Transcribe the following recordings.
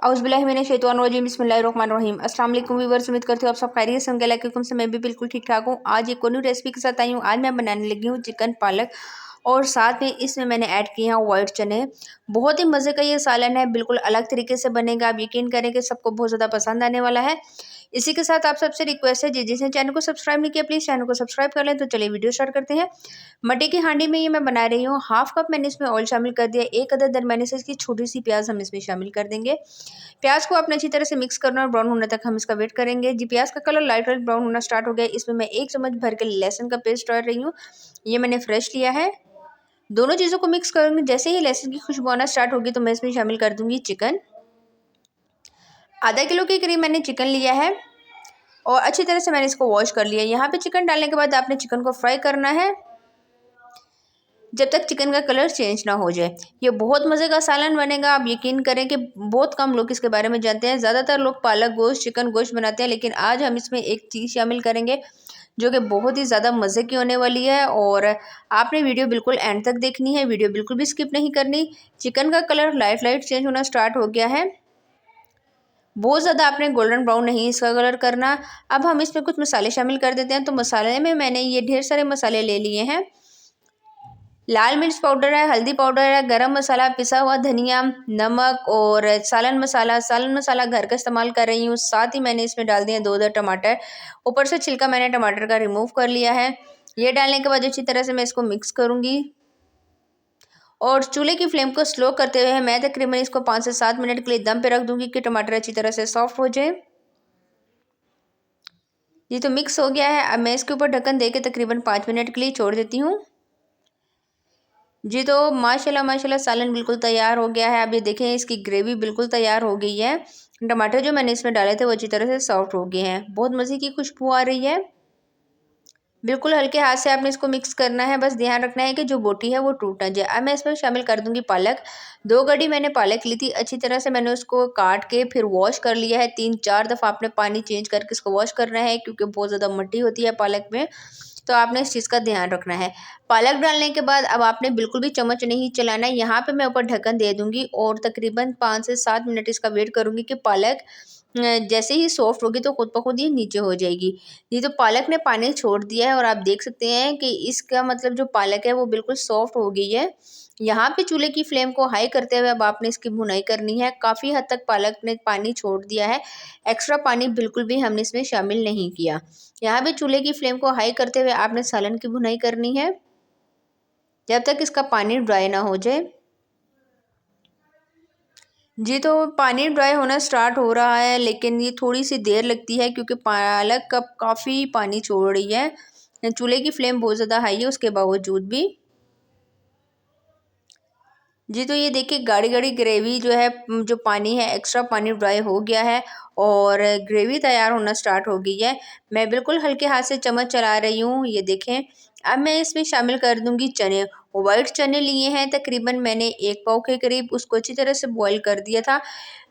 औज़ुबिल्लाहिमिनश्शैतानिर्रजीम बिस्मिल्लाहिर्रहमानिर्रहीम। अस्सलाम वालेकुम व्यूअर्स, उम्मीद करती हूँ आप सब खैरियत से होंगे। अल्लाह के हुक्म से मैं भी बिल्कुल ठीक ठाक हूँ। आज एक और न्यू रेसिपी के साथ आई हूँ। आज मैं बनाने लगी हूँ चिकन पालक और साथ में इसमें मैंने ऐड किए हैं वाइट चने। बहुत ही मज़े का ये सालन है, बिल्कुल अलग तरीके से बनेगा। आप यकीन करें कि सबको बहुत ज़्यादा पसंद आने वाला है। इसी के साथ आप सबसे रिक्वेस्ट है, जिसने चैनल को सब्सक्राइब नहीं किया प्लीज़ चैनल को सब्सक्राइब कर लें। तो चलिए वीडियो स्टार्ट करते हैं। मट्टी की हांडी में ये मैं बना रही हूँ। हाफ कप मैंने इसमें ऑयल शामिल कर दिया। एक अदर दरमियाने से इसकी छोटी सी प्याज हम इसमें शामिल कर देंगे। प्याज को आपने अच्छी तरह से मिक्स करना और ब्राउन होने तक हम इसका वेट करेंगे। जी प्याज का कलर लाइट लाइट ब्राउन होना स्टार्ट हो गया। इसमें मैं 1 चम्मच भर के लहसुन का पेस्ट डाल रही हूँ। ये मैंने फ्रेश लिया है। दोनों चीज़ों को मिक्स करूँगी। जैसे ही लहसुन की खुशबू आना स्टार्ट होगी तो मैं इसमें शामिल कर दूंगी चिकन। आधा किलो के करीब मैंने चिकन लिया है और अच्छी तरह से मैंने इसको वॉश कर लिया है। यहाँ पे चिकन डालने के बाद आपने चिकन को फ्राई करना है जब तक चिकन का कलर चेंज ना हो जाए। ये बहुत मज़े का सालन बनेगा। आप यकीन करें कि बहुत कम लोग इसके बारे में जानते हैं। ज़्यादातर लोग पालक गोश्त चिकन गोश्त बनाते हैं, लेकिन आज हम इसमें एक चीज़ शामिल करेंगे जो कि बहुत ही ज़्यादा मज़े की होने वाली है। और आपने वीडियो बिल्कुल एंड तक देखनी है, वीडियो बिल्कुल भी स्किप नहीं करनी। चिकन का कलर लाइट लाइट चेंज होना स्टार्ट हो गया है। बहुत ज़्यादा आपने गोल्डन ब्राउन नहीं इसका कलर करना। अब हम इसमें कुछ मसाले शामिल कर देते हैं। तो मसाले में मैंने ये ढेर सारे मसाले ले लिए हैं। लाल मिर्च पाउडर है, हल्दी पाउडर है, गरम मसाला, पिसा हुआ धनिया, नमक और सालन मसाला घर का इस्तेमाल कर रही हूँ। साथ ही मैंने इसमें डाल दिए 2 टमाटर। ऊपर से छिलका मैंने टमाटर का रिमूव कर लिया है। ये डालने के बाद अच्छी तरह से मैं इसको मिक्स करूँगी और चूल्हे की फ्लेम को स्लो करते हुए मैं तकरीबन इसको 5 से 7 मिनट के लिए दम पे रख दूँगी कि टमाटर अच्छी तरह से सॉफ्ट हो जाए। ये तो मिक्स हो गया है। अब मैं इसके ऊपर ढक्कन दे के तकरीबन 5 मिनट के लिए छोड़ देती हूँ। जी तो माशाल्लाह सालन बिल्कुल तैयार हो गया है। अब ये देखें इसकी ग्रेवी बिल्कुल तैयार हो गई है। टमाटर जो मैंने इसमें डाले थे वो अच्छी तरह से सॉफ्ट हो गए हैं। बहुत मज़े की खुशबू आ रही है। बिल्कुल हल्के हाथ से आपने इसको मिक्स करना है। बस ध्यान रखना है कि जो बोटी है वो टूट ना जाए। अब मैं इसमें शामिल कर दूंगी पालक। 2 गड्डी मैंने पालक ली थी। अच्छी तरह से मैंने उसको काट के फिर वॉश कर लिया है। 3-4 दफ़ा आपने पानी चेंज करके इसको वॉश करना है, क्योंकि बहुत ज़्यादा मिट्टी होती है पालक में। तो आपने इस चीज़ का ध्यान रखना है। पालक डालने के बाद अब आपने बिल्कुल भी चम्मच नहीं चलाना है। यहाँ पे मैं ऊपर ढक्कन दे दूंगी और तकरीबन 5 से 7 मिनट इसका वेट करूंगी कि पालक जैसे ही सॉफ्ट होगी तो खुद ब खुद ये नीचे हो जाएगी। ये तो पालक ने पानी छोड़ दिया है और आप देख सकते हैं कि इसका मतलब जो पालक है वो बिल्कुल सॉफ्ट हो गई है। यहाँ पे चूल्हे की फ्लेम को हाई करते हुए अब आपने इसकी भुनाई करनी है। काफ़ी हद तक पालक ने पानी छोड़ दिया है। एक्स्ट्रा पानी बिल्कुल भी हमने इसमें शामिल नहीं किया। यहाँ पे चूल्हे की फ्लेम को हाई करते हुए आपने सालन की भुनाई करनी है जब तक इसका पानी ड्राई ना हो जाए। जी तो पानी ड्राई होना स्टार्ट हो रहा है, लेकिन ये थोड़ी सी देर लगती है क्योंकि पालक कब काफ़ी पानी छोड़ रही है। चूल्हे की फ्लेम बहुत ज़्यादा हाई है उसके बावजूद भी। जी तो ये देखिए गाढ़ी गाढ़ी ग्रेवी जो है, जो पानी है एक्स्ट्रा पानी ड्राई हो गया है और ग्रेवी तैयार होना स्टार्ट हो गई है। मैं बिल्कुल हल्के हाथ से चम्मच चला रही हूँ। ये देखें अब मैं इसमें शामिल कर दूंगी चने। वाइट चने लिए हैं तकरीबन मैंने 1 पाव के करीब। उसको अच्छी तरह से बॉईल कर दिया था।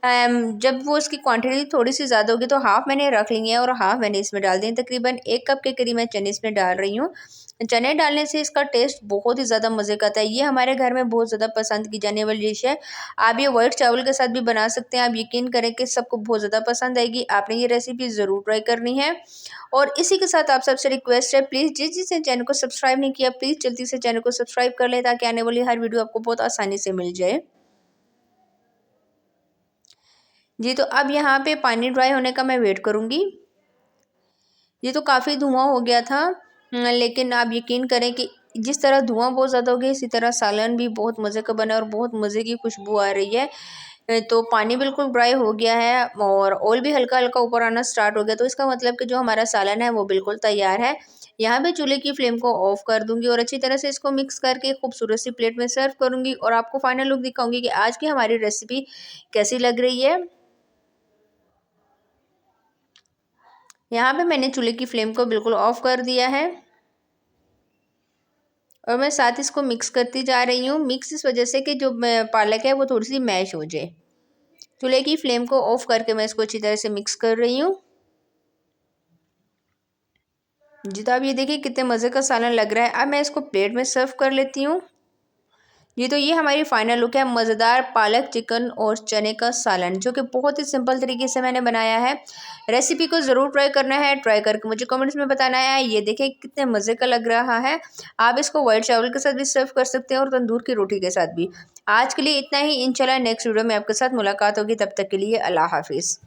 जब वो उसकी क्वांटिटी थोड़ी सी ज़्यादा होगी तो हाफ़ मैंने रख ली है और हाफ़ मैंने इसमें डाल दिए। तकरीबन 1 कप के करीब मैं चने इसमें डाल रही हूँ। चने डालने से इसका टेस्ट बहुत ही ज़्यादा मज़े का आता है। ये हमारे घर में बहुत ज़्यादा पसंद की जाने वाली डिश है। आप ये वाइट चावल के साथ भी बना सकते हैं। आप यकीन करें कि सबको बहुत ज़्यादा पसंद आएगी। आपने ये रेसिपी ज़रूर ट्राई करनी है। और इसी के साथ आप सबसे रिक्वेस्ट है, प्लीज़ जिसने चैनल को सब्सक्राइब नहीं किया प्लीज़ जल्दी से चैनल को सब्सक्राइब कर लें ताकि आने वाली हर वीडियो आपको बहुत आसानी से मिल जाए। जी तो अब यहाँ पे पानी ड्राई होने का मैं वेट करूँगी। ये तो काफ़ी धुआं हो गया था, लेकिन आप यकीन करें कि जिस तरह धुआं बहुत ज़्यादा हो गया इसी तरह सालन भी बहुत मज़े का बना और बहुत मज़े की खुशबू आ रही है। तो पानी बिल्कुल ड्राई हो गया है और ऑयल भी हल्का हल्का ऊपर आना स्टार्ट हो गया। तो इसका मतलब कि जो हमारा सालन है वो बिल्कुल तैयार है। यहाँ पे चूल्हे की फ्लेम को ऑफ कर दूंगी और अच्छी तरह से इसको मिक्स करके खूबसूरत सी प्लेट में सर्व करूंगी और आपको फाइनल लुक दिखाऊंगी कि आज की हमारी रेसिपी कैसी लग रही है। यहाँ पे मैंने चूल्हे की फ्लेम को बिल्कुल ऑफ कर दिया है और मैं साथ इसको मिक्स करती जा रही हूँ। मिक्स इस वजह से कि जो पालक है वो थोड़ी सी मैश हो जाए। चूल्हे की फ्लेम को ऑफ करके मैं इसको अच्छी तरह से मिक्स कर रही हूँ। जी तो आप ये देखिए कितने मज़े का सालन लग रहा है। अब मैं इसको प्लेट में सर्व कर लेती हूँ। ये हमारी फाइनल लुक है मज़ेदार पालक चिकन और चने का सालन, जो कि बहुत ही सिंपल तरीके से मैंने बनाया है। रेसिपी को ज़रूर ट्राई करना है, ट्राई करके मुझे कमेंट्स में बताना है। ये देखें कितने मज़े का लग रहा है। आप इसको वाइट चावल के साथ भी सर्व कर सकते हैं और तंदूर की रोटी के साथ भी। आज के लिए इतना ही, इंशाल्लाह नेक्स्ट वीडियो में आपके साथ मुलाकात होगी। तब तक के लिए अल्लाह हाफिज़।